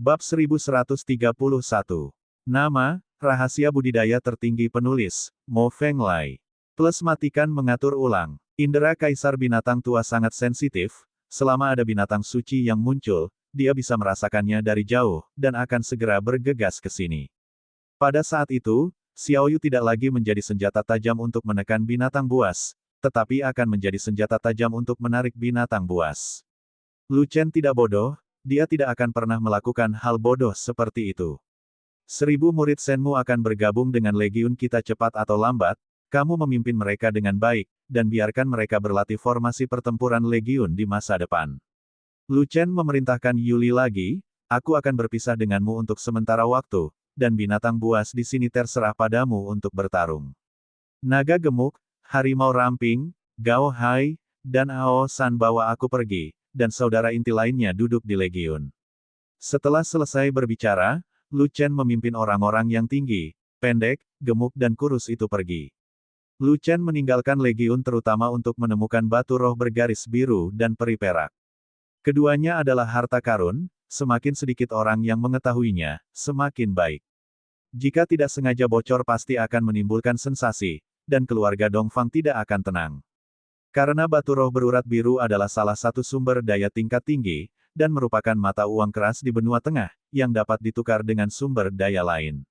Bab 1131. Nama, rahasia budidaya tertinggi penulis, Mo Fenglai. Plus matikan mengatur ulang. Indera kaisar binatang tua sangat sensitif, selama ada binatang suci yang muncul, dia bisa merasakannya dari jauh, dan akan segera bergegas ke sini. Pada saat itu, Xiaoyu tidak lagi menjadi senjata tajam untuk menekan binatang buas, tetapi akan menjadi senjata tajam untuk menarik binatang buas. Lu Chen tidak bodoh, dia tidak akan pernah melakukan hal bodoh seperti itu. 1000 murid Senmu akan bergabung dengan legiun kita cepat atau lambat, kamu memimpin mereka dengan baik, dan biarkan mereka berlatih formasi pertempuran legiun di masa depan. Lu Chen memerintahkan Yuli lagi, aku akan berpisah denganmu untuk sementara waktu, dan binatang buas di sini terserah padamu untuk bertarung. Naga gemuk, harimau ramping, Gao Hai, dan Ao San bawa aku pergi, dan saudara inti lainnya duduk di legiun. Setelah selesai berbicara, Lu Chen memimpin orang-orang yang tinggi, pendek, gemuk dan kurus itu pergi. Lu Chen meninggalkan legiun terutama untuk menemukan batu roh bergaris biru dan peri perak. Keduanya adalah harta karun, semakin sedikit orang yang mengetahuinya, semakin baik. Jika tidak sengaja bocor pasti akan menimbulkan sensasi, dan keluarga Dongfang tidak akan tenang. Karena batu roh berurat biru adalah salah satu sumber daya tingkat tinggi, dan merupakan mata uang keras di benua tengah, yang dapat ditukar dengan sumber daya lain.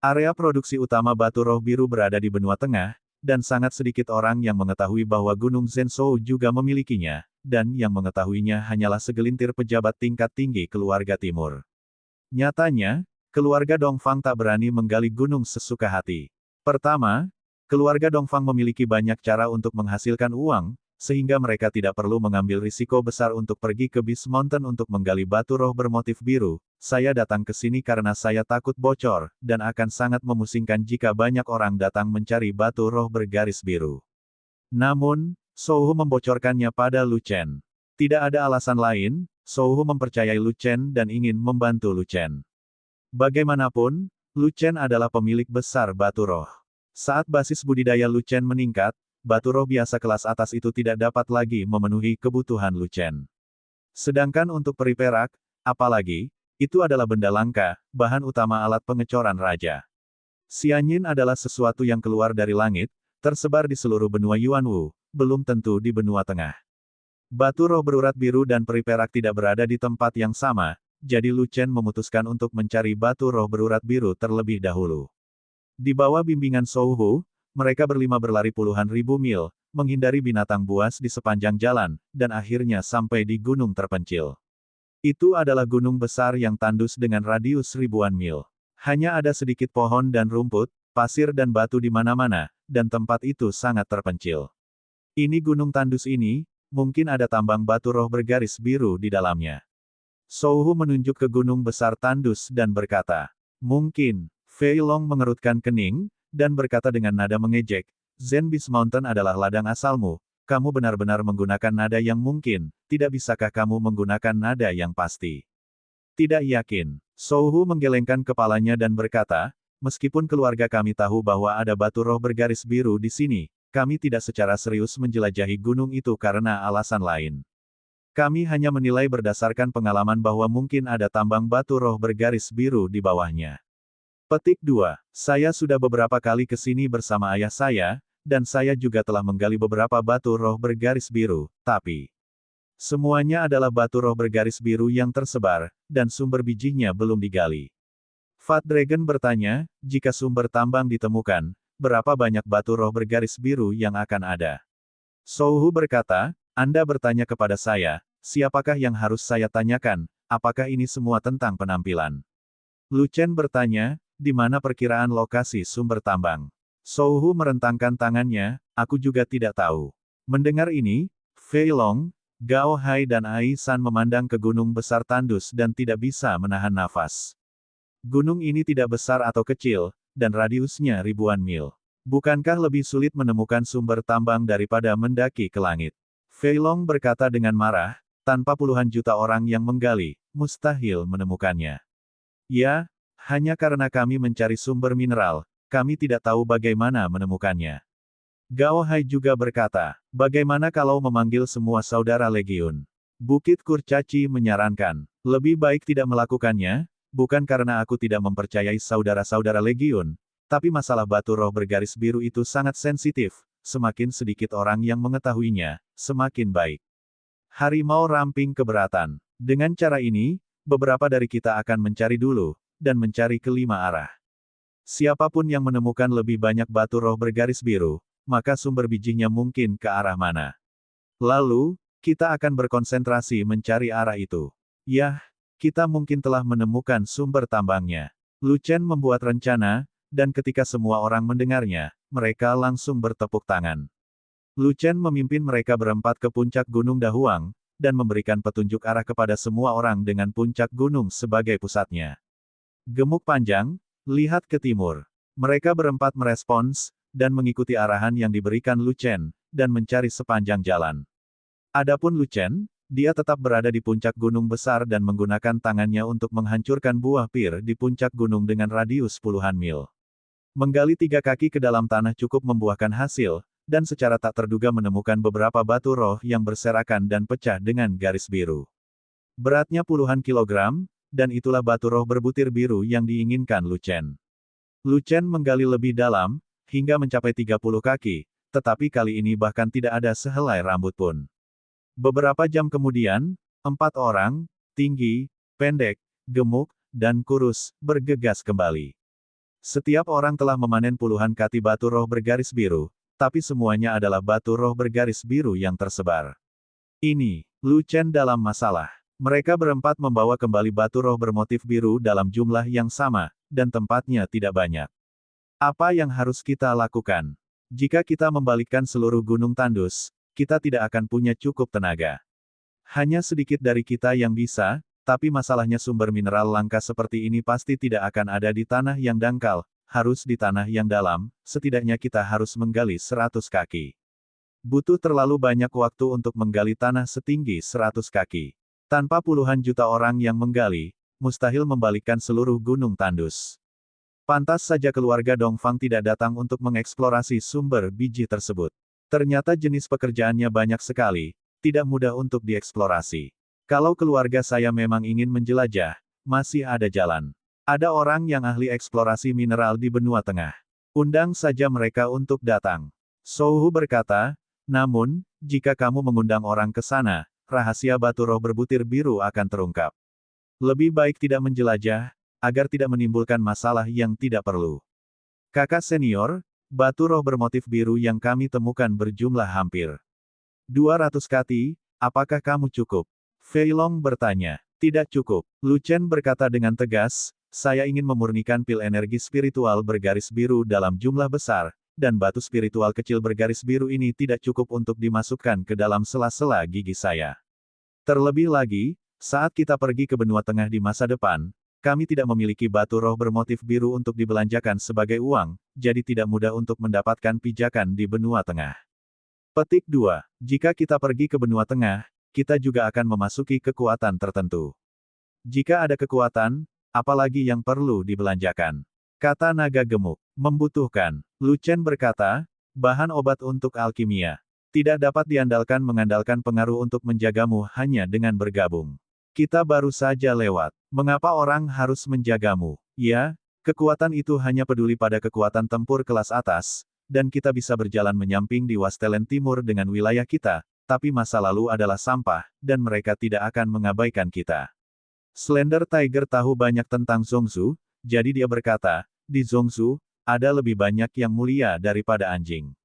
Area produksi utama batu roh biru berada di benua tengah, dan sangat sedikit orang yang mengetahui bahwa Gunung Zhenzhou juga memilikinya, dan yang mengetahuinya hanyalah segelintir pejabat tingkat tinggi keluarga timur. Nyatanya, keluarga Dongfang tak berani menggali gunung sesuka hati. Pertama, keluarga Dongfang memiliki banyak cara untuk menghasilkan uang, sehingga mereka tidak perlu mengambil risiko besar untuk pergi ke Beast Mountain untuk menggali batu roh bermotif biru. Saya datang ke sini karena saya takut bocor, dan akan sangat memusingkan jika banyak orang datang mencari batu roh bergaris biru. Namun, Souhu membocorkannya pada Lu Chen. Tidak ada alasan lain, Souhu mempercayai Lu Chen dan ingin membantu Lu Chen. Bagaimanapun, Lu Chen adalah pemilik besar batu roh. Saat basis budidaya Lu Chen meningkat, batu roh biasa kelas atas itu tidak dapat lagi memenuhi kebutuhan Lu Chen. Sedangkan untuk peri perak, apalagi, itu adalah benda langka, bahan utama alat pengecoran raja. Xianyin adalah sesuatu yang keluar dari langit, tersebar di seluruh benua Yuanwu, belum tentu di benua tengah. Batu roh berurat biru dan peri perak tidak berada di tempat yang sama, jadi Lu Chen memutuskan untuk mencari batu roh berurat biru terlebih dahulu. Di bawah bimbingan Souhu, mereka berlima berlari puluhan ribu mil, menghindari binatang buas di sepanjang jalan, dan akhirnya sampai di gunung terpencil. Itu adalah gunung besar yang tandus dengan radius ribuan mil. Hanya ada sedikit pohon dan rumput, pasir dan batu di mana-mana, dan tempat itu sangat terpencil. Ini gunung tandus ini, mungkin ada tambang batu roh bergaris biru di dalamnya. Souhu menunjuk ke gunung besar tandus dan berkata, mungkin. Fei Long mengerutkan kening, dan berkata dengan nada mengejek, Zen Beast Mountain adalah ladang asalmu, kamu benar-benar menggunakan nada yang mungkin, tidak bisakah kamu menggunakan nada yang pasti? Tidak yakin. Souhu menggelengkan kepalanya dan berkata, meskipun keluarga kami tahu bahwa ada batu roh bergaris biru di sini, kami tidak secara serius menjelajahi gunung itu karena alasan lain. Kami hanya menilai berdasarkan pengalaman bahwa mungkin ada tambang batu roh bergaris biru di bawahnya. Petik 2. Saya sudah beberapa kali ke sini bersama ayah saya, dan saya juga telah menggali beberapa batu roh bergaris biru, tapi semuanya adalah batu roh bergaris biru yang tersebar, dan sumber bijinya belum digali. Fat Dragon bertanya, jika sumber tambang ditemukan, berapa banyak batu roh bergaris biru yang akan ada? Souhu berkata, Anda bertanya kepada saya, siapakah yang harus saya tanyakan, apakah ini semua tentang penampilan? Lu Chen bertanya, di mana perkiraan lokasi sumber tambang? Souhu merentangkan tangannya, aku juga tidak tahu. Mendengar ini, Fei Long, Gao Hai dan Ai San memandang ke gunung besar tandus dan tidak bisa menahan nafas. Gunung ini tidak besar atau kecil, dan radiusnya ribuan mil. Bukankah lebih sulit menemukan sumber tambang daripada mendaki ke langit? Fei Long berkata dengan marah, tanpa puluhan juta orang yang menggali, mustahil menemukannya. Ya, hanya karena kami mencari sumber mineral, kami tidak tahu bagaimana menemukannya. Gao Hai juga berkata, bagaimana kalau memanggil semua saudara legiun? Bukit Kurcaci menyarankan, Lebih baik tidak melakukannya, bukan karena aku tidak mempercayai saudara-saudara Legiun, tapi masalah batu roh bergaris biru itu sangat sensitif, semakin sedikit orang yang mengetahuinya, semakin baik. Harimau ramping keberatan. Dengan cara ini, beberapa dari kita akan mencari dulu, dan mencari kelima arah. Siapapun yang menemukan lebih banyak batu roh bergaris biru, maka sumber bijinya mungkin ke arah mana. Lalu, kita akan berkonsentrasi mencari arah itu. Yah, kita mungkin telah menemukan sumber tambangnya. Lu Chen membuat rencana, dan ketika semua orang mendengarnya, mereka langsung bertepuk tangan. Lu Chen memimpin mereka berempat ke puncak Gunung Dahuang, dan memberikan petunjuk arah kepada semua orang dengan puncak gunung sebagai pusatnya. Gemuk panjang, lihat ke timur. Mereka berempat merespons, dan mengikuti arahan yang diberikan Lu Chen, dan mencari sepanjang jalan. Adapun Lu Chen, dia tetap berada di puncak gunung besar dan menggunakan tangannya untuk menghancurkan buah pir di puncak gunung dengan radius puluhan mil. Menggali 3 kaki ke dalam tanah cukup membuahkan hasil, dan secara tak terduga menemukan beberapa batu roh yang berserakan dan pecah dengan garis biru. Beratnya puluhan kilogram, dan itulah batu roh berbutir biru yang diinginkan Lu Chen. Lu Chen menggali lebih dalam, hingga mencapai 30 kaki, tetapi kali ini bahkan tidak ada sehelai rambut pun. Beberapa jam kemudian, 4 orang, tinggi, pendek, gemuk, dan kurus, bergegas kembali. Setiap orang telah memanen puluhan kati batu roh bergaris biru, tapi semuanya adalah batu roh bergaris biru yang tersebar. Ini, Lu Chen dalam masalah. Mereka berempat membawa kembali batu roh bermotif biru dalam jumlah yang sama, dan tempatnya tidak banyak. Apa yang harus kita lakukan? Jika kita membalikkan seluruh gunung tandus, kita tidak akan punya cukup tenaga. Hanya sedikit dari kita yang bisa, tapi masalahnya sumber mineral langka seperti ini pasti tidak akan ada di tanah yang dangkal, harus di tanah yang dalam, setidaknya kita harus menggali 100 kaki. Butuh terlalu banyak waktu untuk menggali tanah setinggi 100 kaki. Tanpa puluhan juta orang yang menggali, mustahil membalikkan seluruh gunung tandus. Pantas saja keluarga Dongfang tidak datang untuk mengeksplorasi sumber biji tersebut. Ternyata jenis pekerjaannya banyak sekali, tidak mudah untuk dieksplorasi. Kalau keluarga saya memang ingin menjelajah, masih ada jalan. Ada orang yang ahli eksplorasi mineral di benua tengah. Undang saja mereka untuk datang. Souhu berkata, namun, jika kamu mengundang orang ke sana, rahasia batu roh berbutir biru akan terungkap. Lebih baik tidak menjelajah, agar tidak menimbulkan masalah yang tidak perlu. Kakak senior, batu roh bermotif biru yang kami temukan berjumlah hampir 200 kati, apakah kamu cukup? Fei Long bertanya. Tidak cukup. Lu Chen berkata dengan tegas, saya ingin memurnikan pil energi spiritual bergaris biru dalam jumlah besar, dan batu spiritual kecil bergaris biru ini tidak cukup untuk dimasukkan ke dalam sela-sela gigi saya. Terlebih lagi, saat kita pergi ke benua tengah di masa depan, kami tidak memiliki batu roh bermotif biru untuk dibelanjakan sebagai uang, jadi tidak mudah untuk mendapatkan pijakan di benua tengah. Petik 2. Jika kita pergi ke benua tengah, kita juga akan memasuki kekuatan tertentu. Jika ada kekuatan, apalagi yang perlu dibelanjakan? Kata naga gemuk. Membutuhkan. Lu Chen berkata, bahan obat untuk alkimia. Tidak dapat mengandalkan pengaruh untuk menjagamu hanya dengan bergabung. Kita baru saja lewat. Mengapa orang harus menjagamu? Ya, kekuatan itu hanya peduli pada kekuatan tempur kelas atas, dan kita bisa berjalan menyamping di Wastelen Timur dengan wilayah kita, tapi masa lalu adalah sampah, dan mereka tidak akan mengabaikan kita. Slender Tiger tahu banyak tentang Zongzu, jadi dia berkata, di Zongzu, ada lebih banyak yang mulia daripada anjing.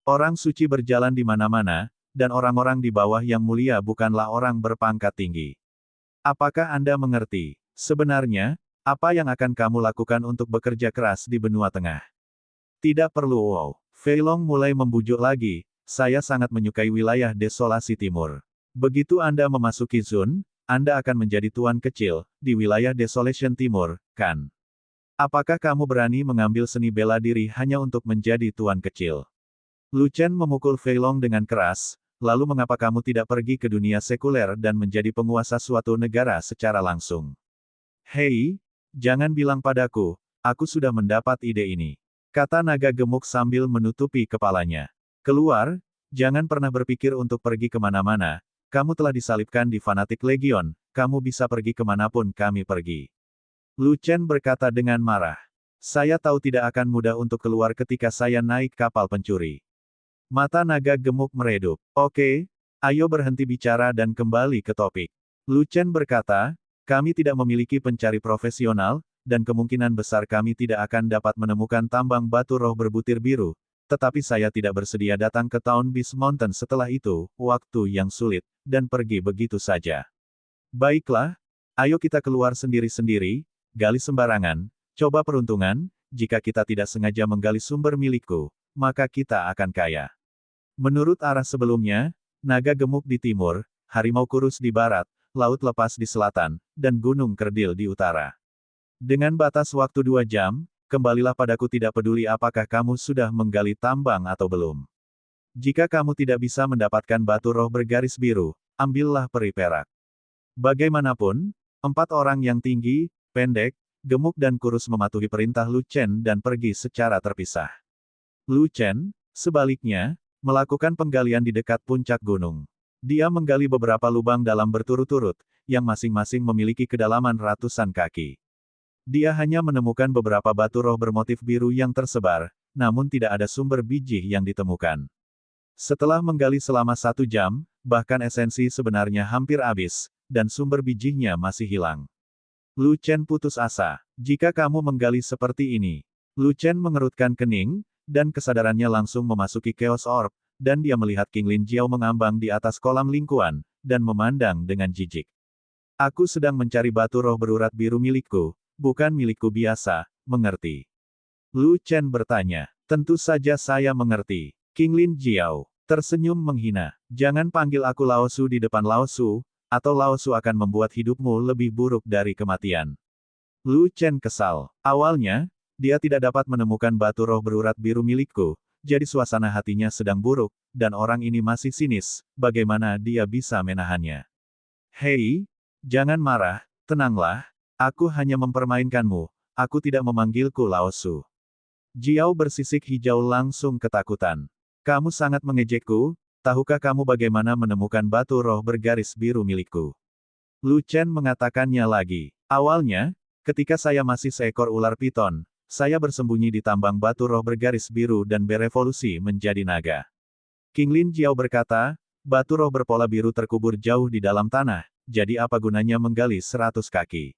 Orang suci berjalan di mana-mana, dan orang-orang di bawah yang mulia bukanlah orang berpangkat tinggi. Apakah Anda mengerti? Sebenarnya, apa yang akan kamu lakukan untuk bekerja keras di benua tengah? Tidak perlu wow. Fei Long mulai membujuk lagi, saya sangat menyukai wilayah desolasi timur. Begitu Anda memasuki Zun, Anda akan menjadi tuan kecil, di wilayah Desolation Timur, kan? Apakah kamu berani mengambil seni bela diri hanya untuk menjadi tuan kecil? Lu Chen memukul Fei Long dengan keras, lalu mengapa kamu tidak pergi ke dunia sekuler dan menjadi penguasa suatu negara secara langsung? Hei, jangan bilang padaku, aku sudah mendapat ide ini. Kata naga gemuk sambil menutupi kepalanya. Keluar, jangan pernah berpikir untuk pergi kemana-mana, kamu telah disalibkan di Fanatic Legion, kamu bisa pergi kemanapun kami pergi. Lu Chen berkata dengan marah. Saya tahu tidak akan mudah untuk keluar ketika saya naik kapal pencuri. Mata naga gemuk meredup. Oke, ayo berhenti bicara dan kembali ke topik. Lu Chen berkata, kami tidak memiliki pencari profesional, dan kemungkinan besar kami tidak akan dapat menemukan tambang batu roh berbutir biru, tetapi saya tidak bersedia datang ke Town Beast Mountain setelah itu, waktu yang sulit, dan pergi begitu saja. Baiklah, ayo kita keluar sendiri-sendiri, gali sembarangan, coba peruntungan, jika kita tidak sengaja menggali sumber milikku, maka kita akan kaya. Menurut arah sebelumnya, naga gemuk di timur, harimau kurus di barat, laut lepas di selatan, dan gunung kerdil di utara. Dengan batas waktu 2 jam, kembalilah padaku tidak peduli apakah kamu sudah menggali tambang atau belum. Jika kamu tidak bisa mendapatkan batu roh bergaris biru, ambillah peri perak. Bagaimanapun, 4 orang yang tinggi, pendek, gemuk dan kurus mematuhi perintah Lu Chen dan pergi secara terpisah. Lu Chen, sebaliknya, melakukan penggalian di dekat puncak gunung. Dia menggali beberapa lubang dalam berturut-turut, yang masing-masing memiliki kedalaman ratusan kaki. Dia hanya menemukan beberapa batu roh bermotif biru yang tersebar, namun tidak ada sumber biji yang ditemukan. Setelah menggali selama 1 jam, bahkan esensi sebenarnya hampir habis, dan sumber bijinya masih hilang. Lu Chen putus asa. Jika kamu menggali seperti ini. Lu Chen mengerutkan kening, dan kesadarannya langsung memasuki Chaos Orb, dan dia melihat King Lin Jiao mengambang di atas kolam lingkuan, dan memandang dengan jijik. Aku sedang mencari batu roh berurat biru milikku, bukan milikku biasa, mengerti? Lu Chen bertanya. Tentu saja saya mengerti. King Lin Jiao tersenyum menghina. Jangan panggil aku Lao Su di depan Lao Su, atau Lao Su akan membuat hidupmu lebih buruk dari kematian. Lu Chen kesal. Awalnya, dia tidak dapat menemukan batu roh berurat biru milikku, jadi suasana hatinya sedang buruk, dan orang ini masih sinis, bagaimana dia bisa menahannya. Hei, jangan marah, tenanglah, aku hanya mempermainkanmu, aku tidak memanggilku Lao Su. Jiao bersisik hijau langsung ketakutan. Kamu sangat mengejekku, tahukah kamu bagaimana menemukan batu roh bergaris biru milikku? Lu Chen mengatakannya lagi. Awalnya, ketika saya masih seekor ular piton, saya bersembunyi di tambang batu roh bergaris biru dan berevolusi menjadi naga. King Lin Jiao berkata, batu roh berpola biru terkubur jauh di dalam tanah, jadi apa gunanya menggali 100 kaki?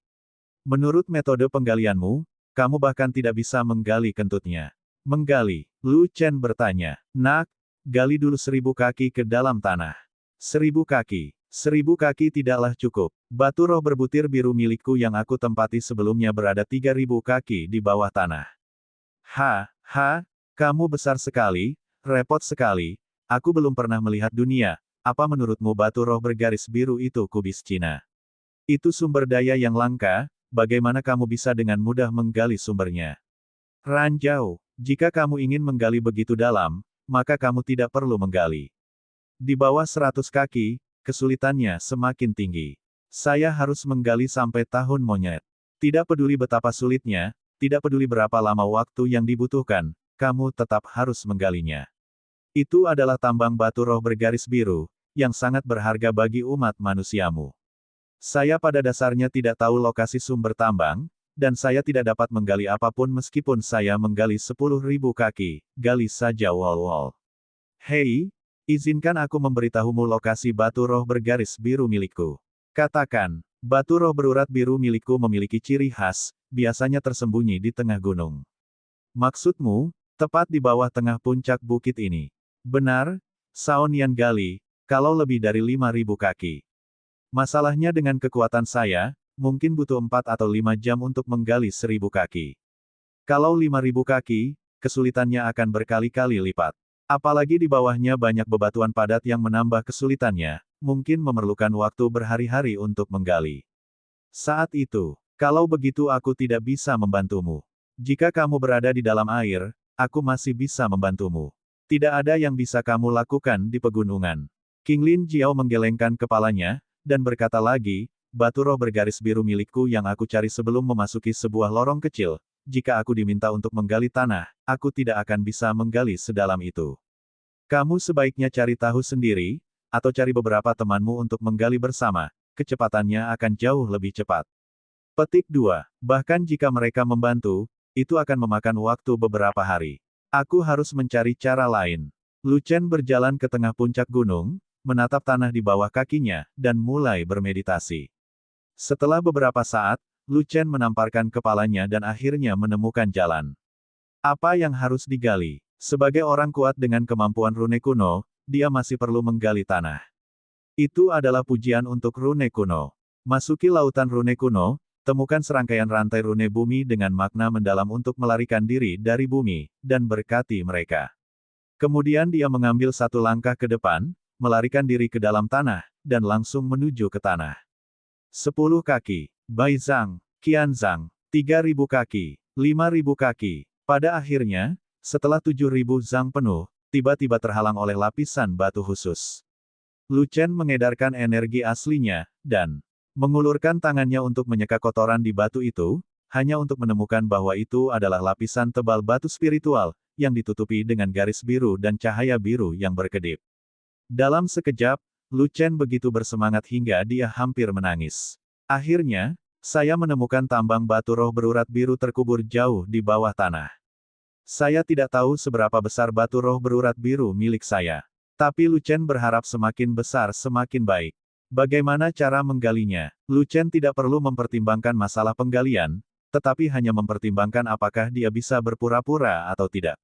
Menurut metode penggalianmu, kamu bahkan tidak bisa menggali kentutnya. Menggali, Lu Chen bertanya. Nak, gali dulu 1000 kaki ke dalam tanah. 1000 kaki. 1000 kaki tidaklah cukup. Batu roh berbutir biru milikku yang aku tempati sebelumnya berada 3000 kaki di bawah tanah. Kamu besar sekali, repot sekali, aku belum pernah melihat dunia, apa menurutmu batu roh bergaris biru itu kubis Cina? Itu sumber daya yang langka, bagaimana kamu bisa dengan mudah menggali sumbernya? Ranjau, jika kamu ingin menggali begitu dalam, maka kamu tidak perlu menggali. Di bawah 100 kaki, kesulitannya semakin tinggi. Saya harus menggali sampai tahun monyet. Tidak peduli betapa sulitnya, tidak peduli berapa lama waktu yang dibutuhkan, kamu tetap harus menggalinya. Itu adalah tambang batu roh bergaris biru, yang sangat berharga bagi umat manusiamu. Saya pada dasarnya tidak tahu lokasi sumber tambang, dan saya tidak dapat menggali apapun meskipun saya menggali 10.000 kaki, gali saja wall-wall. Hei, izinkan aku memberitahumu lokasi batu roh bergaris biru milikku. Katakan, batu roh berurat biru milikku memiliki ciri khas, biasanya tersembunyi di tengah gunung. Maksudmu, tepat di bawah tengah puncak bukit ini. Benar, Sao Nian gali, kalau lebih dari 5.000 kaki. Masalahnya dengan kekuatan saya, mungkin butuh 4 atau 5 jam untuk menggali 1000 kaki. Kalau 5.000 kaki, kesulitannya akan berkali-kali lipat. Apalagi di bawahnya banyak bebatuan padat yang menambah kesulitannya, mungkin memerlukan waktu berhari-hari untuk menggali. Saat itu, kalau begitu aku tidak bisa membantumu. Jika kamu berada di dalam air, aku masih bisa membantumu. Tidak ada yang bisa kamu lakukan di pegunungan. King Lin Jiao menggelengkan kepalanya, dan berkata lagi, batu roh bergaris biru milikku yang aku cari sebelum memasuki sebuah lorong kecil, jika aku diminta untuk menggali tanah, aku tidak akan bisa menggali sedalam itu. Kamu sebaiknya cari tahu sendiri, atau cari beberapa temanmu untuk menggali bersama, kecepatannya akan jauh lebih cepat. Petik 2. Bahkan jika mereka membantu, itu akan memakan waktu beberapa hari. Aku harus mencari cara lain. Lu Chen berjalan ke tengah puncak gunung, menatap tanah di bawah kakinya, dan mulai bermeditasi. Setelah beberapa saat, Lu Chen menamparkan kepalanya dan akhirnya menemukan jalan. Apa yang harus digali? Sebagai orang kuat dengan kemampuan rune kuno, dia masih perlu menggali tanah. Itu adalah pujian untuk rune kuno. Masuki lautan rune kuno, temukan serangkaian rantai rune bumi dengan makna mendalam untuk melarikan diri dari bumi, dan berkati mereka. Kemudian dia mengambil satu langkah ke depan, melarikan diri ke dalam tanah, dan langsung menuju ke tanah. 10 kaki, Bai Zhang, Qian Zhang, 3.000 kaki, 5.000 kaki. Pada akhirnya, setelah 7.000 zang penuh, tiba-tiba terhalang oleh lapisan batu khusus. Lu Chen mengedarkan energi aslinya, dan mengulurkan tangannya untuk menyeka kotoran di batu itu, hanya untuk menemukan bahwa itu adalah lapisan tebal batu spiritual, yang ditutupi dengan garis biru dan cahaya biru yang berkedip. Dalam sekejap, Lu Chen begitu bersemangat hingga dia hampir menangis. Akhirnya, saya menemukan tambang batu roh berurat biru terkubur jauh di bawah tanah. Saya tidak tahu seberapa besar batu roh berurat biru milik saya. Tapi Lu Chen berharap semakin besar semakin baik. Bagaimana cara menggalinya? Lu Chen tidak perlu mempertimbangkan masalah penggalian, tetapi hanya mempertimbangkan apakah dia bisa berpura-pura atau tidak.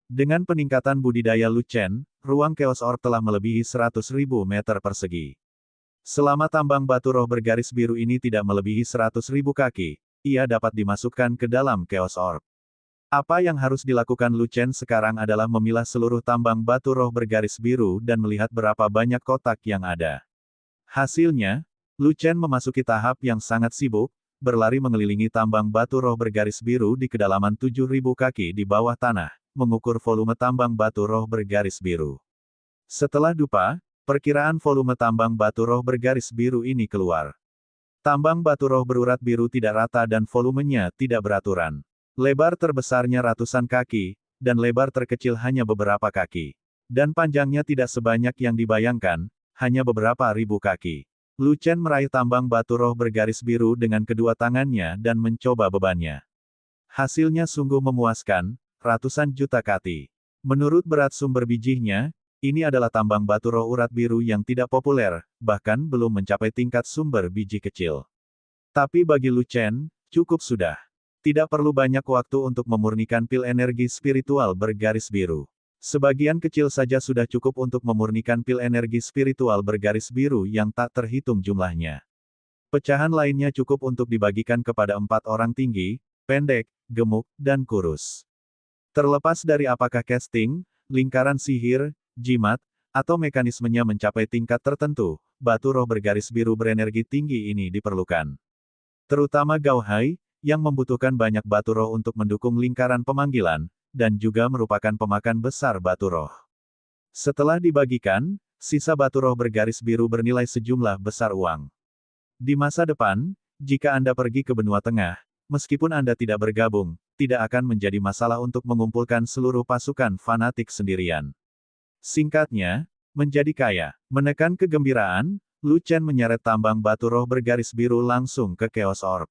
Dengan peningkatan budidaya Lu Chen, ruang Chaos Orb telah melebihi 100.000 meter persegi. Selama tambang batu roh bergaris biru ini tidak melebihi 100.000 kaki, ia dapat dimasukkan ke dalam Chaos Orb. Apa yang harus dilakukan Lu Chen sekarang adalah memilah seluruh tambang batu roh bergaris biru dan melihat berapa banyak kotak yang ada. Hasilnya, Lu Chen memasuki tahap yang sangat sibuk, berlari mengelilingi tambang batu roh bergaris biru di kedalaman 7.000 kaki di bawah tanah, mengukur volume tambang batu roh bergaris biru. Setelah dupa, perkiraan volume tambang batu roh bergaris biru ini keluar. Tambang batu roh berurat biru tidak rata dan volumenya tidak beraturan. Lebar terbesarnya ratusan kaki, dan lebar terkecil hanya beberapa kaki. Dan panjangnya tidak sebanyak yang dibayangkan, hanya beberapa ribu kaki. Lu Chen meraih tambang batu roh bergaris biru dengan kedua tangannya dan mencoba bebannya. Hasilnya sungguh memuaskan, ratusan juta kati. Menurut berat sumber bijinya, ini adalah tambang batu roh urat biru yang tidak populer, bahkan belum mencapai tingkat sumber biji kecil. Tapi bagi Lu Chen, cukup sudah. Tidak perlu banyak waktu untuk memurnikan pil energi spiritual bergaris biru. Sebagian kecil saja sudah cukup untuk memurnikan pil energi spiritual bergaris biru yang tak terhitung jumlahnya. Pecahan lainnya cukup untuk dibagikan kepada 4 orang tinggi, pendek, gemuk, dan kurus. Terlepas dari apakah casting, lingkaran sihir, jimat, atau mekanismenya mencapai tingkat tertentu, batu roh bergaris biru berenergi tinggi ini diperlukan. Terutama Gao Hai, yang membutuhkan banyak batu roh untuk mendukung lingkaran pemanggilan, dan juga merupakan pemakan besar batu roh. Setelah dibagikan, sisa batu roh bergaris biru bernilai sejumlah besar uang. Di masa depan, jika Anda pergi ke benua tengah, meskipun Anda tidak bergabung, tidak akan menjadi masalah untuk mengumpulkan seluruh pasukan fanatik sendirian. Singkatnya, menjadi kaya, menekan kegembiraan, Lu Chen menyeret tambang batu roh bergaris biru langsung ke Chaos Orb.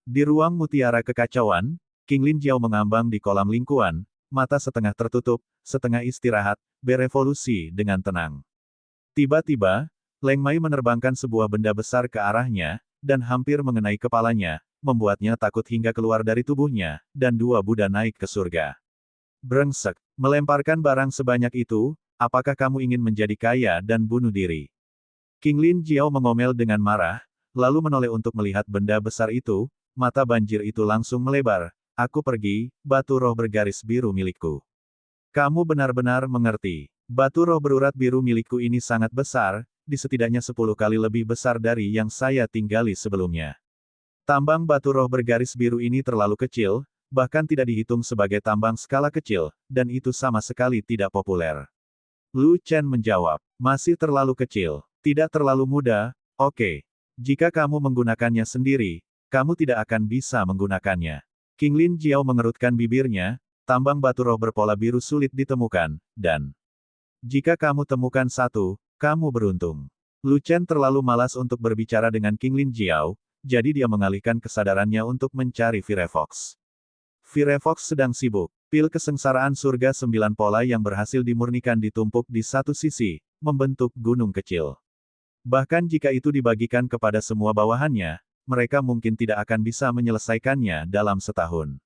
Di ruang mutiara kekacauan, King Lin Jiao mengambang di kolam lingkuan, mata setengah tertutup, setengah istirahat, berevolusi dengan tenang. Tiba-tiba, Leng Mai menerbangkan sebuah benda besar ke arahnya, dan hampir mengenai kepalanya, membuatnya takut hingga keluar dari tubuhnya, dan dua Buddha naik ke surga. Brengsek, melemparkan barang sebanyak itu, apakah kamu ingin menjadi kaya dan bunuh diri? King Lin Jiao mengomel dengan marah, lalu menoleh untuk melihat benda besar itu. Mata banjir itu langsung melebar. Aku pergi, batu roh bergaris biru milikku. Kamu benar-benar mengerti. Batu roh berurat biru milikku ini sangat besar, di setidaknya 10 kali lebih besar dari yang saya tinggali sebelumnya. Tambang batu roh bergaris biru ini terlalu kecil, bahkan tidak dihitung sebagai tambang skala kecil, dan itu sama sekali tidak populer. Lu Chen menjawab, masih terlalu kecil, tidak terlalu muda, oke. Jika kamu menggunakannya sendiri, kamu tidak akan bisa menggunakannya. King Lin Jiao mengerutkan bibirnya, tambang batu roh berpola biru sulit ditemukan, dan jika kamu temukan satu, kamu beruntung. Lu Chen terlalu malas untuk berbicara dengan King Lin Jiao, jadi dia mengalihkan kesadarannya untuk mencari Firefox. Firefox sedang sibuk. Pil kesengsaraan surga 9 pola yang berhasil dimurnikan ditumpuk di satu sisi, membentuk gunung kecil. Bahkan jika itu dibagikan kepada semua bawahannya, mereka mungkin tidak akan bisa menyelesaikannya dalam setahun.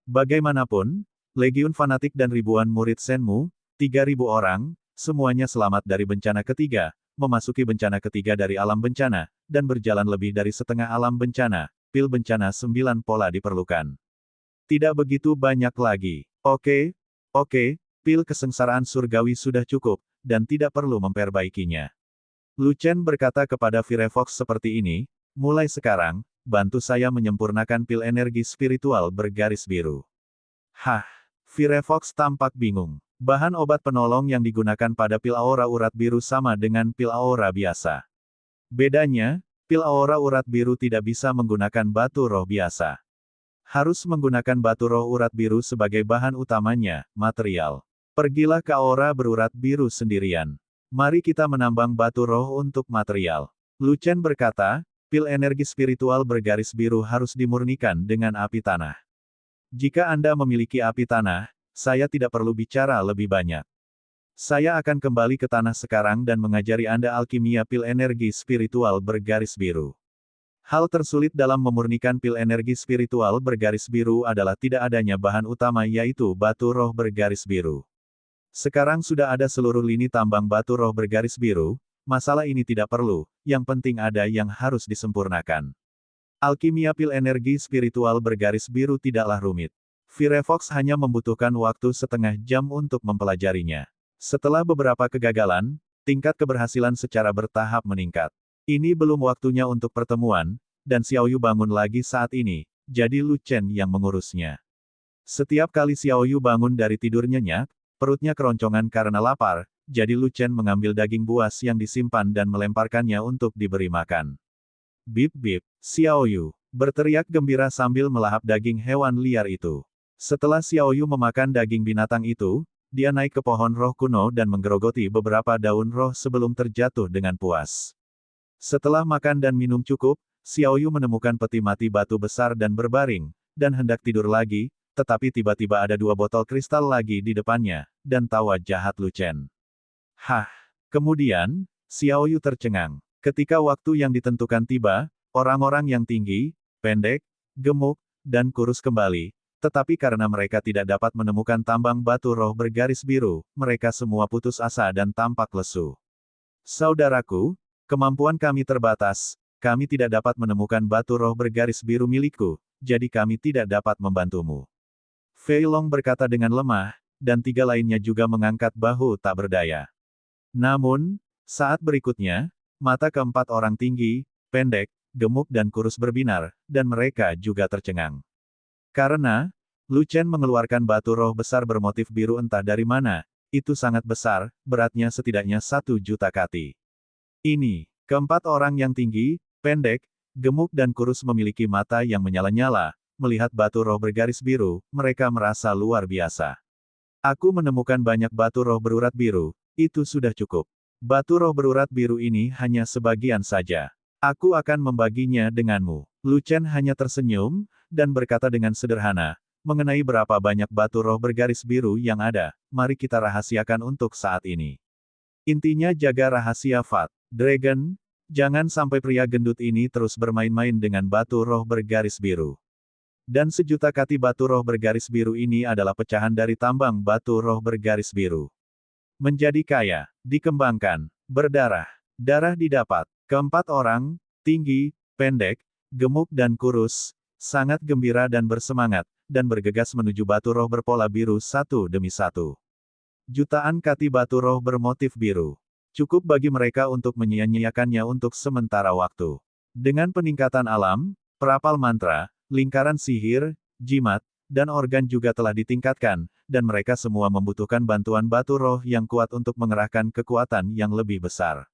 Bagaimanapun, Legiun fanatik dan ribuan murid Shenmu, 3.000 orang, semuanya selamat dari bencana ketiga, memasuki bencana ketiga dari alam bencana, dan berjalan lebih dari setengah alam bencana, pil bencana 9 pola diperlukan. Tidak begitu banyak lagi. Oke, pil kesengsaraan surgawi sudah cukup, dan tidak perlu memperbaikinya. Lu Chen berkata kepada Firefox seperti ini, mulai sekarang, bantu saya menyempurnakan pil energi spiritual bergaris biru. Hah, Firefox tampak bingung. Bahan obat penolong yang digunakan pada pil aura urat biru sama dengan pil aura biasa. Bedanya, pil aura urat biru tidak bisa menggunakan batu roh biasa. Harus menggunakan batu roh urat biru sebagai bahan utamanya, material. Pergilah ke aura berurat biru sendirian. Mari kita menambang batu roh untuk material. Lu Chen berkata, pil energi spiritual bergaris biru harus dimurnikan dengan api tanah. Jika Anda memiliki api tanah, saya tidak perlu bicara lebih banyak. Saya akan kembali ke tanah sekarang dan mengajari Anda alkimia pil energi spiritual bergaris biru. Hal tersulit dalam memurnikan pil energi spiritual bergaris biru adalah tidak adanya bahan utama yaitu batu roh bergaris biru. Sekarang sudah ada seluruh lini tambang batu roh bergaris biru, masalah ini tidak perlu, yang penting ada yang harus disempurnakan. Alkimia pil energi spiritual bergaris biru tidaklah rumit. Firefox hanya membutuhkan waktu setengah jam untuk mempelajarinya. Setelah beberapa kegagalan, tingkat keberhasilan secara bertahap meningkat. Ini belum waktunya untuk pertemuan, dan Xiaoyu bangun lagi saat ini, jadi Lu Chen yang mengurusnya. Setiap kali Xiaoyu bangun dari tidur nyenyak, perutnya keroncongan karena lapar, jadi Lu Chen mengambil daging buas yang disimpan dan melemparkannya untuk diberi makan. Bip bip, Xiaoyu berteriak gembira sambil melahap daging hewan liar itu. Setelah Xiaoyu memakan daging binatang itu, dia naik ke pohon roh kuno dan menggerogoti beberapa daun roh sebelum terjatuh dengan puas. Setelah makan dan minum cukup, Xiaoyu menemukan peti mati batu besar dan berbaring, dan hendak tidur lagi, tetapi tiba-tiba ada 2 botol kristal lagi di depannya, dan tawa jahat Lu Chen. Hah! Kemudian, Xiaoyu tercengang. Ketika waktu yang ditentukan tiba, orang-orang yang tinggi, pendek, gemuk, dan kurus kembali, tetapi karena mereka tidak dapat menemukan tambang batu roh bergaris biru, mereka semua putus asa dan tampak lesu. Saudaraku, kemampuan kami terbatas, kami tidak dapat menemukan batu roh bergaris biru milikku, jadi kami tidak dapat membantumu. Fei Long berkata dengan lemah, dan 3 lainnya juga mengangkat bahu tak berdaya. Namun, saat berikutnya, mata keempat orang tinggi, pendek, gemuk dan kurus berbinar, dan mereka juga tercengang. Karena, Lu Chen mengeluarkan batu roh besar bermotif biru entah dari mana, itu sangat besar, beratnya setidaknya 1 juta kati. Ini, keempat orang yang tinggi, pendek, gemuk dan kurus memiliki mata yang menyala-nyala, melihat batu roh bergaris biru, mereka merasa luar biasa. Aku menemukan banyak batu roh berurat biru, itu sudah cukup. Batu roh berurat biru ini hanya sebagian saja. Aku akan membaginya denganmu. Lu Chen hanya tersenyum, dan berkata dengan sederhana, mengenai berapa banyak batu roh bergaris biru yang ada, mari kita rahasiakan untuk saat ini. Intinya jaga rahasia Fat Dragon, jangan sampai pria gendut ini terus bermain-main dengan batu roh bergaris biru. Dan 1 juta kati batu roh bergaris biru ini adalah pecahan dari tambang batu roh bergaris biru. Menjadi kaya, dikembangkan, berdarah, darah didapat. Keempat orang, tinggi, pendek, gemuk dan kurus, sangat gembira dan bersemangat, dan bergegas menuju batu roh berpola biru satu demi satu. Jutaan kati batu roh bermotif biru. Cukup bagi mereka untuk menyia-nyiakannya untuk sementara waktu. Dengan peningkatan alam, perapal mantra, lingkaran sihir, jimat, dan organ juga telah ditingkatkan, dan mereka semua membutuhkan bantuan batu roh yang kuat untuk mengerahkan kekuatan yang lebih besar.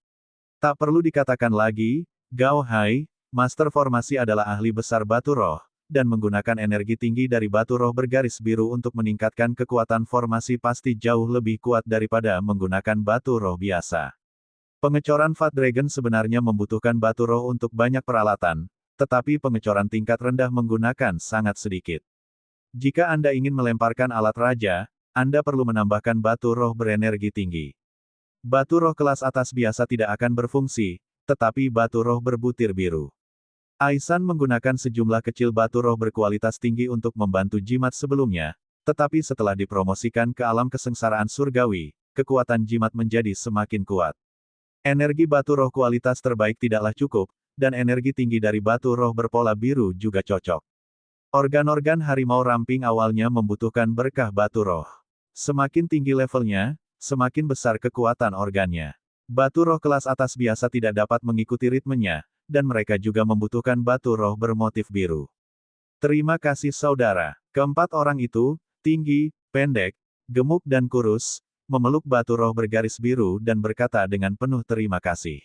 Tak perlu dikatakan lagi, Gao Hai, Master Formasi adalah ahli besar batu roh, dan menggunakan energi tinggi dari batu roh bergaris biru untuk meningkatkan kekuatan formasi pasti jauh lebih kuat daripada menggunakan batu roh biasa. Pengecoran Fat Dragon sebenarnya membutuhkan batu roh untuk banyak peralatan, tetapi pengecoran tingkat rendah menggunakan sangat sedikit. Jika Anda ingin melemparkan alat raja, Anda perlu menambahkan batu roh berenergi tinggi. Batu roh kelas atas biasa tidak akan berfungsi, tetapi batu roh berbutir biru. Aisan menggunakan sejumlah kecil batu roh berkualitas tinggi untuk membantu jimat sebelumnya, tetapi setelah dipromosikan ke alam kesengsaraan surgawi, kekuatan jimat menjadi semakin kuat. Energi batu roh kualitas terbaik tidaklah cukup, dan energi tinggi dari batu roh berpola biru juga cocok. Organ-organ harimau ramping awalnya membutuhkan berkah batu roh. Semakin tinggi levelnya, semakin besar kekuatan organnya. Batu roh kelas atas biasa tidak dapat mengikuti ritmenya, dan mereka juga membutuhkan batu roh bermotif biru. Terima kasih saudara. Keempat orang itu, tinggi, pendek, gemuk dan kurus, memeluk batu roh bergaris biru dan berkata dengan penuh terima kasih.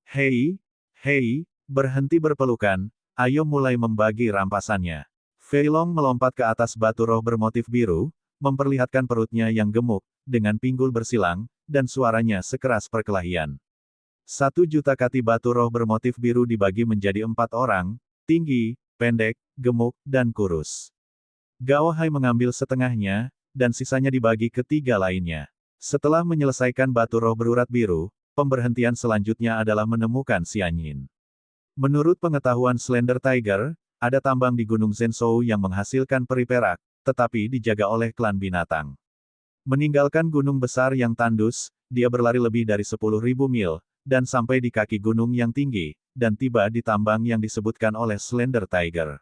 Hei, berhenti berpelukan, ayo mulai membagi rampasannya. Fei Long melompat ke atas batu roh bermotif biru, memperlihatkan perutnya yang gemuk, dengan pinggul bersilang, dan suaranya sekeras perkelahian. 1 juta kati batu roh bermotif biru dibagi menjadi 4 orang, tinggi, pendek, gemuk, dan kurus. Gao Hai mengambil setengahnya, dan sisanya dibagi ke 3 lainnya. Setelah menyelesaikan batu roh berurat biru, pemberhentian selanjutnya adalah menemukan Xianyin. Menurut pengetahuan Slender Tiger, ada tambang di Gunung Zhenzhou yang menghasilkan peri perak, tetapi dijaga oleh klan binatang. Meninggalkan gunung besar yang tandus, dia berlari lebih dari 10.000 mil, dan sampai di kaki gunung yang tinggi, dan tiba di tambang yang disebutkan oleh Slender Tiger.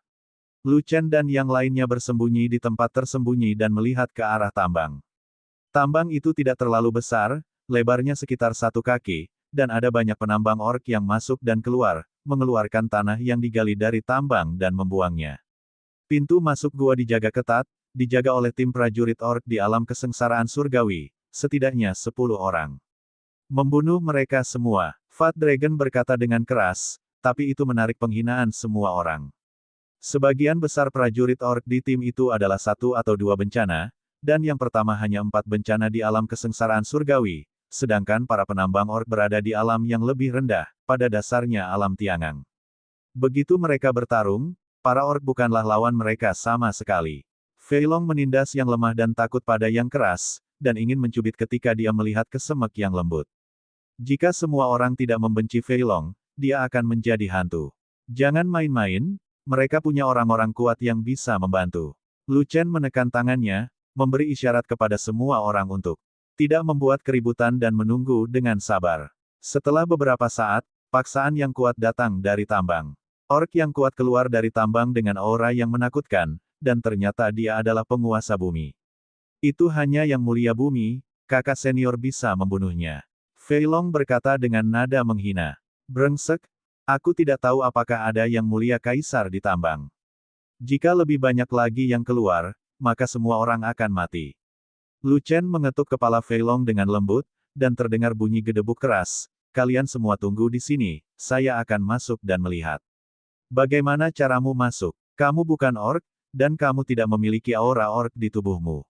Lu Chen dan yang lainnya bersembunyi di tempat tersembunyi dan melihat ke arah tambang. Tambang itu tidak terlalu besar, lebarnya sekitar 1 kaki, dan ada banyak penambang ork yang masuk dan keluar, mengeluarkan tanah yang digali dari tambang dan membuangnya. Pintu masuk gua dijaga ketat, dijaga oleh tim prajurit ork di alam kesengsaraan surgawi, setidaknya 10 orang. Membunuh mereka semua, Fat Dragon berkata dengan keras, tapi itu menarik penghinaan semua orang. Sebagian besar prajurit ork di tim itu adalah 1 atau 2 bencana, dan yang pertama hanya 4 bencana di alam kesengsaraan surgawi, sedangkan para penambang ork berada di alam yang lebih rendah, pada dasarnya alam Tiangang. Begitu mereka bertarung, para ork bukanlah lawan mereka sama sekali. Fei Long menindas yang lemah dan takut pada yang keras, dan ingin mencubit ketika dia melihat kesemek yang lembut. Jika semua orang tidak membenci Fei Long, dia akan menjadi hantu. Jangan main-main, mereka punya orang-orang kuat yang bisa membantu. Lu Chen menekan tangannya, memberi isyarat kepada semua orang untuk tidak membuat keributan dan menunggu dengan sabar. Setelah beberapa saat, paksaan yang kuat datang dari tambang. Ork yang kuat keluar dari tambang dengan aura yang menakutkan, dan ternyata dia adalah penguasa bumi. Itu hanya yang mulia bumi, kakak senior bisa membunuhnya. Fei Long berkata dengan nada menghina. Brengsek, aku tidak tahu apakah ada yang mulia kaisar di tambang. Jika lebih banyak lagi yang keluar, maka semua orang akan mati. Lu Chen mengetuk kepala Fei Long dengan lembut, dan terdengar bunyi gedebuk keras. Kalian semua tunggu di sini, saya akan masuk dan melihat. Bagaimana caramu masuk? Kamu bukan ork, dan kamu tidak memiliki aura ork di tubuhmu.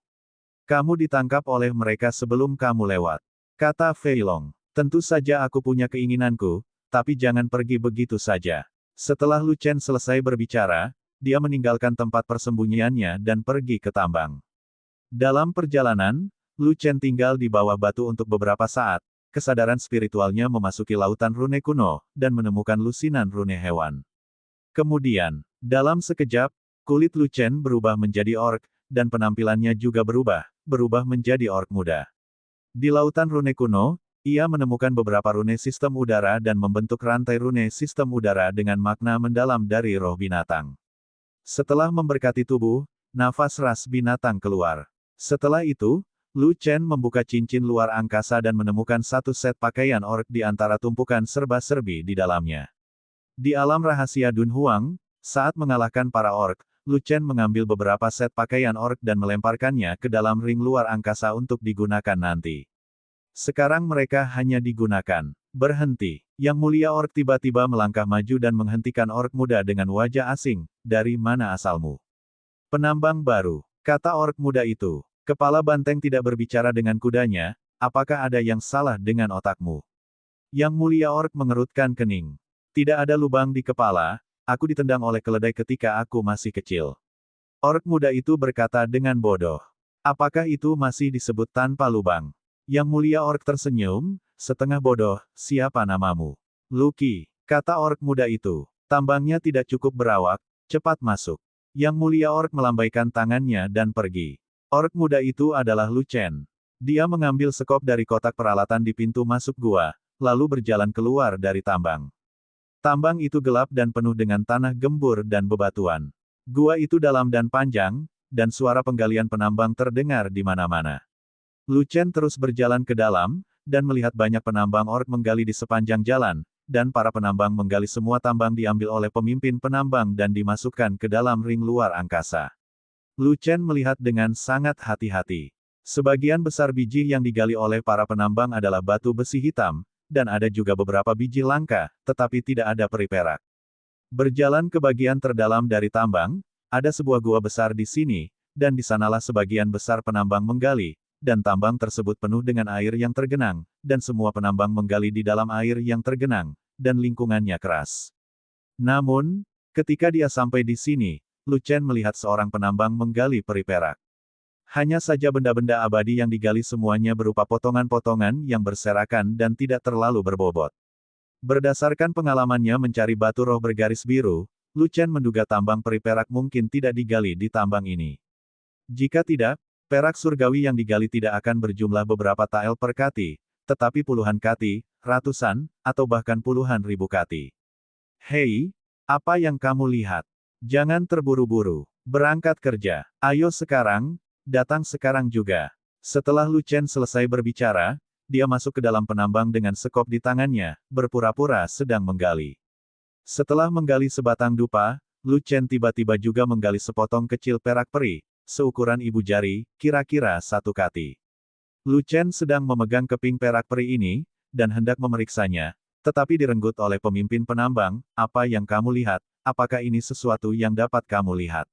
Kamu ditangkap oleh mereka sebelum kamu lewat. Kata Fei Long. Tentu saja aku punya keinginanku, tapi jangan pergi begitu saja. Setelah Lu Chen selesai berbicara, dia meninggalkan tempat persembunyiannya dan pergi ke tambang. Dalam perjalanan, Lu Chen tinggal di bawah batu untuk beberapa saat, kesadaran spiritualnya memasuki lautan rune kuno, dan menemukan lusinan rune hewan. Kemudian, dalam sekejap, kulit Lu Chen berubah menjadi ork, dan penampilannya juga berubah menjadi ork muda. Di lautan rune kuno, ia menemukan beberapa rune sistem udara dan membentuk rantai rune sistem udara dengan makna mendalam dari roh binatang. Setelah memberkati tubuh, nafas ras binatang keluar. Setelah itu, Lu Chen membuka cincin luar angkasa dan menemukan 1 set pakaian ork di antara tumpukan serba-serbi di dalamnya. Di alam rahasia Dunhuang, saat mengalahkan para ork, Lu Chen mengambil beberapa set pakaian ork dan melemparkannya ke dalam ring luar angkasa untuk digunakan nanti. Sekarang mereka hanya digunakan. Berhenti. Yang mulia ork tiba-tiba melangkah maju dan menghentikan ork muda dengan wajah asing. Dari mana asalmu? Penambang baru. Kata ork muda itu. Kepala banteng tidak berbicara dengan kudanya, apakah ada yang salah dengan otakmu? Yang Mulia Orc mengerutkan kening. Tidak ada lubang di kepala, aku ditendang oleh keledai ketika aku masih kecil. Orc muda itu berkata dengan bodoh. Apakah itu masih disebut tanpa lubang? Yang Mulia Orc tersenyum, setengah bodoh, siapa namamu? Lucky, kata Orc muda itu. Tambangnya tidak cukup berawak, cepat masuk. Yang Mulia Orc melambaikan tangannya dan pergi. Orc muda itu adalah Lu Chen. Dia mengambil sekop dari kotak peralatan di pintu masuk gua, lalu berjalan keluar dari tambang. Tambang itu gelap dan penuh dengan tanah gembur dan bebatuan. Gua itu dalam dan panjang, dan suara penggalian penambang terdengar di mana-mana. Lu Chen terus berjalan ke dalam, dan melihat banyak penambang orc menggali di sepanjang jalan, dan para penambang menggali semua tambang diambil oleh pemimpin penambang dan dimasukkan ke dalam ring luar angkasa. Lu Chen melihat dengan sangat hati-hati. Sebagian besar biji yang digali oleh para penambang adalah batu besi hitam, dan ada juga beberapa biji langka, tetapi tidak ada peri perak. Berjalan ke bagian terdalam dari tambang, ada sebuah gua besar di sini, dan di sanalah sebagian besar penambang menggali, dan tambang tersebut penuh dengan air yang tergenang, dan semua penambang menggali di dalam air yang tergenang, dan lingkungannya keras. Namun, ketika dia sampai di sini, Lu Chen melihat seorang penambang menggali peri perak. Hanya saja benda-benda abadi yang digali semuanya berupa potongan-potongan yang berserakan dan tidak terlalu berbobot. Berdasarkan pengalamannya mencari batu roh bergaris biru, Lu Chen menduga tambang peri perak mungkin tidak digali di tambang ini. Jika tidak, perak surgawi yang digali tidak akan berjumlah beberapa tael per kati, tetapi puluhan kati, ratusan, atau bahkan puluhan ribu kati. Hei, apa yang kamu lihat? Jangan terburu-buru. Berangkat kerja. Ayo sekarang, datang sekarang juga. Setelah Lu Chen selesai berbicara, dia masuk ke dalam penambang dengan sekop di tangannya, berpura-pura sedang menggali. Setelah menggali sebatang dupa, Lu Chen tiba-tiba juga menggali sepotong kecil perak peri, seukuran ibu jari, kira-kira 1 kati. Lu Chen sedang memegang keping perak peri ini, dan hendak memeriksanya, tetapi direnggut oleh pemimpin penambang. Apa yang kamu lihat, apakah ini sesuatu yang dapat kamu lihat?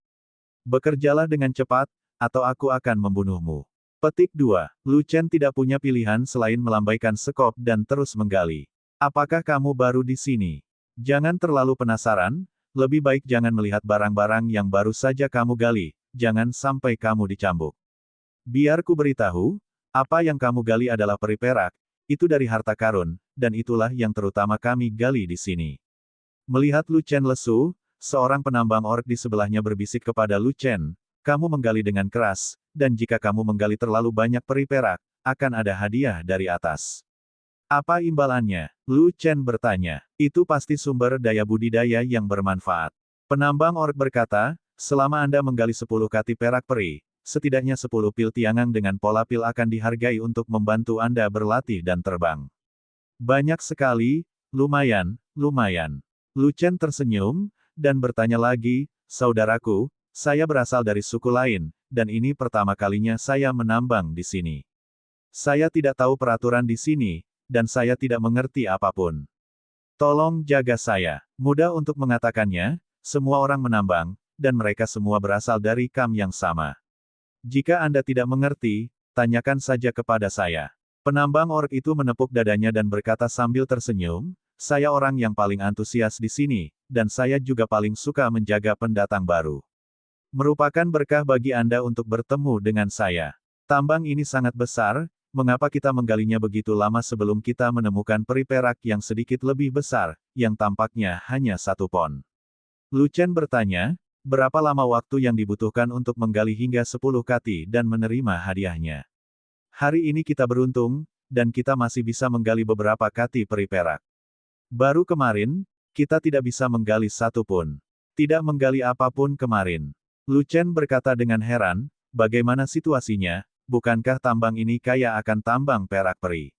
Bekerjalah dengan cepat, atau aku akan membunuhmu. Petik 2. Lu Chen tidak punya pilihan selain melambaikan sekop dan terus menggali. Apakah kamu baru di sini? Jangan terlalu penasaran, lebih baik jangan melihat barang-barang yang baru saja kamu gali, jangan sampai kamu dicambuk. Biar ku beritahu, apa yang kamu gali adalah peri perak, itu dari harta karun, dan itulah yang terutama kami gali di sini. Melihat Lu Chen lesu, seorang penambang orc di sebelahnya berbisik kepada Lu Chen, kamu menggali dengan keras, dan jika kamu menggali terlalu banyak peri perak, akan ada hadiah dari atas. Apa imbalannya? Lu Chen bertanya. Itu pasti sumber daya budidaya yang bermanfaat. Penambang orc berkata, selama Anda menggali 10 kati perak peri, setidaknya 10 pil tiangang dengan pola pil akan dihargai untuk membantu Anda berlatih dan terbang. Banyak sekali, lumayan, lumayan. Lu Chen tersenyum, dan bertanya lagi, saudaraku, saya berasal dari suku lain, dan ini pertama kalinya saya menambang di sini. Saya tidak tahu peraturan di sini, dan saya tidak mengerti apapun. Tolong jaga saya. Mudah untuk mengatakannya, semua orang menambang, dan mereka semua berasal dari kam yang sama. Jika Anda tidak mengerti, tanyakan saja kepada saya. Penambang orc itu menepuk dadanya dan berkata sambil tersenyum, saya orang yang paling antusias di sini, dan saya juga paling suka menjaga pendatang baru. Merupakan berkah bagi Anda untuk bertemu dengan saya. Tambang ini sangat besar, mengapa kita menggalinya begitu lama sebelum kita menemukan peri perak yang sedikit lebih besar, yang tampaknya hanya 1 pon? Lu Chen bertanya, berapa lama waktu yang dibutuhkan untuk menggali hingga 10 kati dan menerima hadiahnya? Hari ini kita beruntung, dan kita masih bisa menggali beberapa kati peri perak. Baru kemarin, kita tidak bisa menggali 1 pun. Tidak menggali apapun kemarin. Lu Chen berkata dengan heran, bagaimana situasinya, bukankah tambang ini kaya akan tambang perak peri?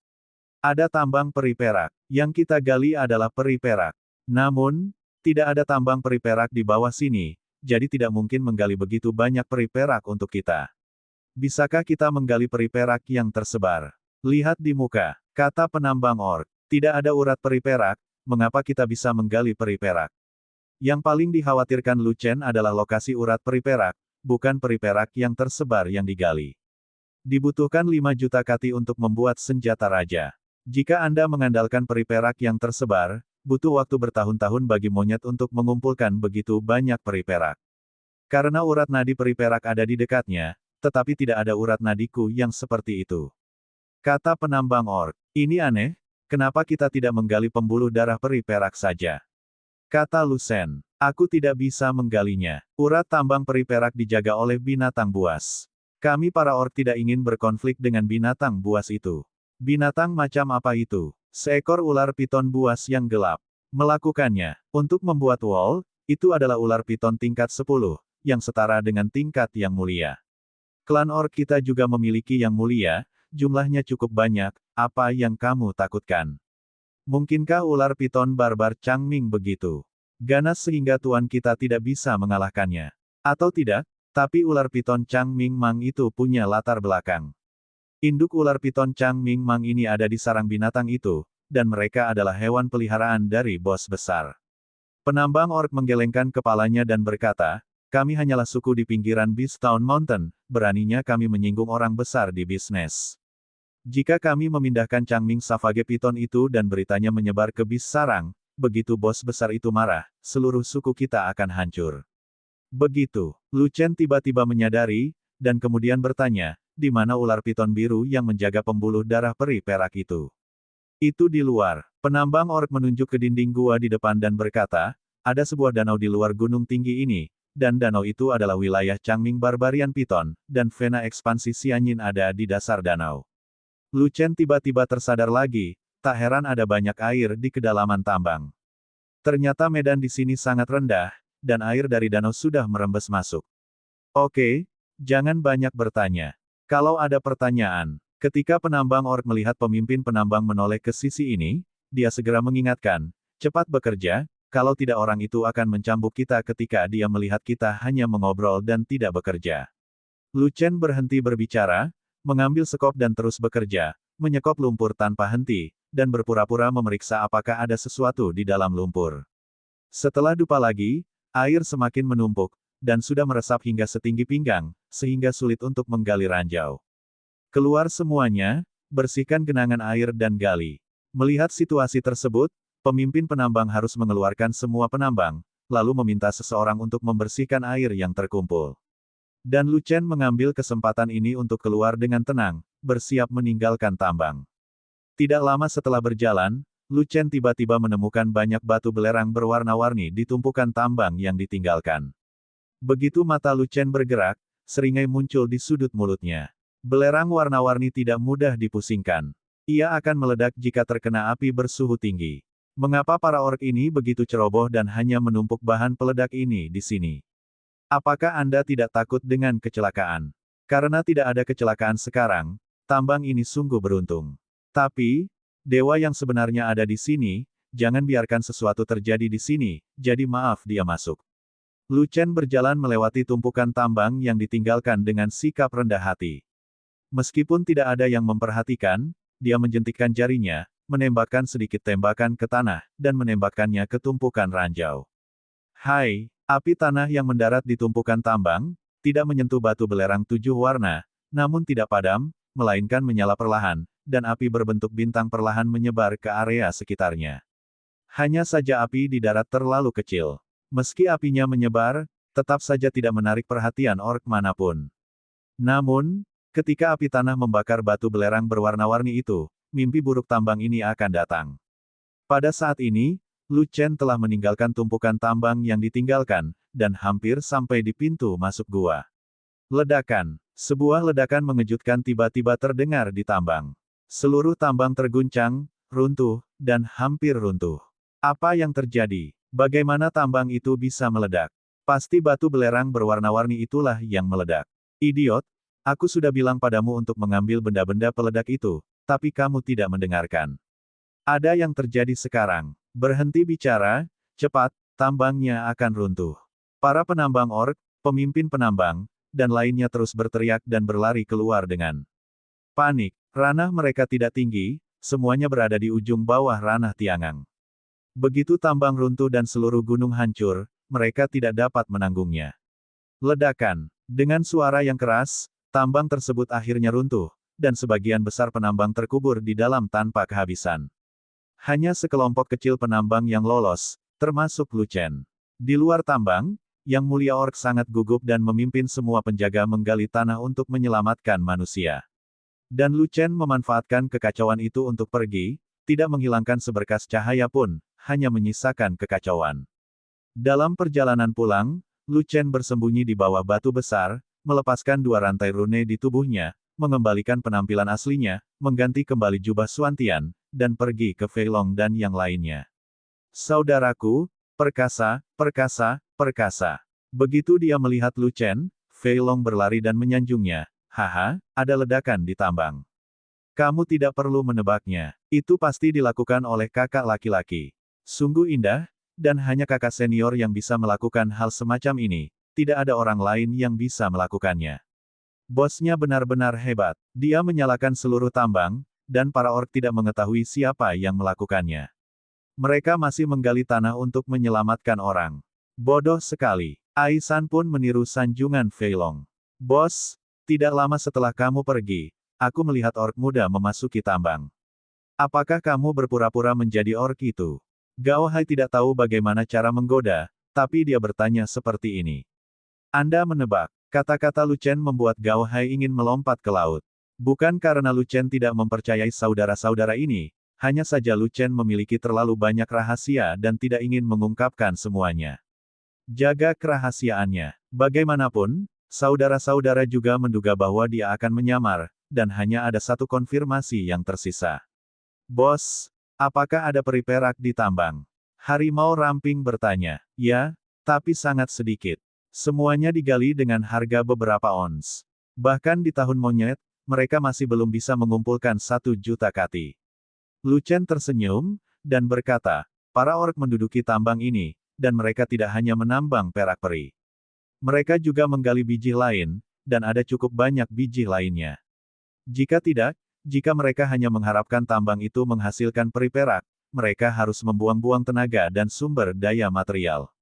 Ada tambang peri perak, yang kita gali adalah peri perak. Namun, tidak ada tambang peri perak di bawah sini, jadi tidak mungkin menggali begitu banyak peri perak untuk kita. Bisakah kita menggali peri perak yang tersebar? Lihat di muka, kata penambang orc. Tidak ada urat peri perak, mengapa kita bisa menggali peri perak? Yang paling dikhawatirkan Lu Chen adalah lokasi urat peri perak, bukan peri perak yang tersebar yang digali. Dibutuhkan 5 juta kati untuk membuat senjata raja. Jika Anda mengandalkan peri perak yang tersebar, butuh waktu bertahun-tahun bagi monyet untuk mengumpulkan begitu banyak peri perak. Karena urat nadi peri perak ada di dekatnya, tetapi tidak ada urat nadiku yang seperti itu. Kata penambang orc. Ini aneh, kenapa kita tidak menggali pembuluh darah peri perak saja? Kata Lucien. Aku tidak bisa menggalinya. Urat tambang peri perak dijaga oleh binatang buas. Kami para orc tidak ingin berkonflik dengan binatang buas itu. Binatang macam apa itu? Seekor ular piton buas yang gelap. Melakukannya. Untuk membuat wall, itu adalah ular piton tingkat 10, yang setara dengan tingkat yang mulia. Klan orc kita juga memiliki yang mulia, jumlahnya cukup banyak, apa yang kamu takutkan? Mungkinkah ular piton barbar Changming begitu ganas sehingga tuan kita tidak bisa mengalahkannya? Atau tidak, tapi ular piton Changming Mang itu punya latar belakang. Induk ular piton Changming Mang ini ada di sarang binatang itu, dan mereka adalah hewan peliharaan dari bos besar. Penambang orc menggelengkan kepalanya dan berkata, kami hanyalah suku di pinggiran Beast Town Mountain, beraninya kami menyinggung orang besar di bisnis. Jika kami memindahkan Changming Savage Piton itu dan beritanya menyebar ke Beast Sarang, begitu bos besar itu marah, seluruh suku kita akan hancur. Begitu, Lucien tiba-tiba menyadari, dan kemudian bertanya, di mana ular piton biru yang menjaga pembuluh darah peri perak itu? Itu di luar. Penambang orc menunjuk ke dinding gua di depan dan berkata, ada sebuah danau di luar gunung tinggi ini, dan danau itu adalah wilayah Changming Barbarian Piton, dan vena ekspansi Xianyin ada di dasar danau. Lucien tiba-tiba tersadar lagi, tak heran ada banyak air di kedalaman tambang. Ternyata medan di sini sangat rendah, dan air dari danau sudah merembes masuk. Oke, jangan banyak bertanya. Kalau ada pertanyaan, ketika penambang orc melihat pemimpin penambang menoleh ke sisi ini, dia segera mengingatkan, cepat bekerja, kalau tidak orang itu akan mencambuk kita ketika dia melihat kita hanya mengobrol dan tidak bekerja. Lucien berhenti berbicara, mengambil sekop dan terus bekerja, menyekop lumpur tanpa henti, dan berpura-pura memeriksa apakah ada sesuatu di dalam lumpur. Setelah dupa lagi, air semakin menumpuk, dan sudah meresap hingga setinggi pinggang, sehingga sulit untuk menggali ranjau. Keluar semuanya, bersihkan genangan air dan gali. Melihat situasi tersebut, pemimpin penambang harus mengeluarkan semua penambang, lalu meminta seseorang untuk membersihkan air yang terkumpul. Dan Lucien mengambil kesempatan ini untuk keluar dengan tenang, bersiap meninggalkan tambang. Tidak lama setelah berjalan, Lucien tiba-tiba menemukan banyak batu belerang berwarna-warni di tumpukan tambang yang ditinggalkan. Begitu mata Lucien bergerak, seringai muncul di sudut mulutnya. Belerang warna-warni tidak mudah dipusingkan. Ia akan meledak jika terkena api bersuhu tinggi. Mengapa para orc ini begitu ceroboh dan hanya menumpuk bahan peledak ini di sini? Apakah Anda tidak takut dengan kecelakaan? Karena tidak ada kecelakaan sekarang, tambang ini sungguh beruntung. Tapi, dewa yang sebenarnya ada di sini, jangan biarkan sesuatu terjadi di sini, jadi maaf dia masuk. Lucien berjalan melewati tumpukan tambang yang ditinggalkan dengan sikap rendah hati. Meskipun tidak ada yang memperhatikan, dia menjentikkan jarinya, menembakkan sedikit tembakan ke tanah, dan menembakkannya ke tumpukan ranjau. Hai! Api tanah yang mendarat di tumpukan tambang, tidak menyentuh batu belerang 7 warna, namun tidak padam, melainkan menyala perlahan, dan api berbentuk bintang perlahan menyebar ke area sekitarnya. Hanya saja api di darat terlalu kecil. Meski apinya menyebar, tetap saja tidak menarik perhatian orc manapun. Namun, ketika api tanah membakar batu belerang berwarna-warni itu, mimpi buruk tambang ini akan datang. Pada saat ini, Lucien telah meninggalkan tumpukan tambang yang ditinggalkan, dan hampir sampai di pintu masuk gua. Ledakan. Sebuah ledakan mengejutkan tiba-tiba terdengar di tambang. Seluruh tambang terguncang, runtuh, dan hampir runtuh. Apa yang terjadi? Bagaimana tambang itu bisa meledak? Pasti batu belerang berwarna-warni itulah yang meledak. Idiot, aku sudah bilang padamu untuk mengambil benda-benda peledak itu, tapi kamu tidak mendengarkan. Ada yang terjadi sekarang. Berhenti bicara, cepat, tambangnya akan runtuh. Para penambang orc, pemimpin penambang, dan lainnya terus berteriak dan berlari keluar dengan panik. Ranah mereka tidak tinggi, semuanya berada di ujung bawah ranah Tiangang. Begitu tambang runtuh dan seluruh gunung hancur, mereka tidak dapat menanggungnya. Ledakan. Dengan suara yang keras, tambang tersebut akhirnya runtuh, dan sebagian besar penambang terkubur di dalam tanpa kehabisan. Hanya sekelompok kecil penambang yang lolos, termasuk Lu Chen. Di luar tambang, Yang Mulia Orc sangat gugup dan memimpin semua penjaga menggali tanah untuk menyelamatkan manusia. Dan Lu Chen memanfaatkan kekacauan itu untuk pergi, tidak menghilangkan seberkas cahaya pun, hanya menyisakan kekacauan. Dalam perjalanan pulang, Lu Chen bersembunyi di bawah batu besar, melepaskan 2 rantai rune di tubuhnya, mengembalikan penampilan aslinya, mengganti kembali jubah Xuantian, dan pergi ke Fei Long dan yang lainnya. Saudaraku, perkasa, perkasa, perkasa. Begitu dia melihat Lu Chen, Fei Long berlari dan menyanjungnya. Haha, ada ledakan di tambang. Kamu tidak perlu menebaknya. Itu pasti dilakukan oleh kakak laki-laki. Sungguh indah, dan hanya kakak senior yang bisa melakukan hal semacam ini. Tidak ada orang lain yang bisa melakukannya. Bosnya benar-benar hebat. Dia menyalakan seluruh tambang, dan para orc tidak mengetahui siapa yang melakukannya. Mereka masih menggali tanah untuk menyelamatkan orang. Bodoh sekali. Aisan pun meniru sanjungan Fei Long. Bos, tidak lama setelah kamu pergi, aku melihat orc muda memasuki tambang. Apakah kamu berpura-pura menjadi orc itu? Gao Hai tidak tahu bagaimana cara menggoda, tapi dia bertanya seperti ini. Anda menebak. Kata-kata Lu Chen membuat Gao Hai ingin melompat ke laut. Bukan karena Lu Chen tidak mempercayai saudara-saudara ini, hanya saja Lu Chen memiliki terlalu banyak rahasia dan tidak ingin mengungkapkan semuanya. Jaga kerahasiaannya. Bagaimanapun, saudara-saudara juga menduga bahwa dia akan menyamar, dan hanya ada satu konfirmasi yang tersisa. Bos, apakah ada peri perak di tambang? Harimau ramping bertanya. Ya, tapi sangat sedikit. Semuanya digali dengan harga beberapa ons. Bahkan di tahun monyet, mereka masih belum bisa mengumpulkan 1 juta kati. Lu Chen tersenyum, dan berkata, para orc menduduki tambang ini, dan mereka tidak hanya menambang perak peri. Mereka juga menggali biji lain, dan ada cukup banyak biji lainnya. Jika tidak, jika mereka hanya mengharapkan tambang itu menghasilkan peri perak, mereka harus membuang-buang tenaga dan sumber daya material.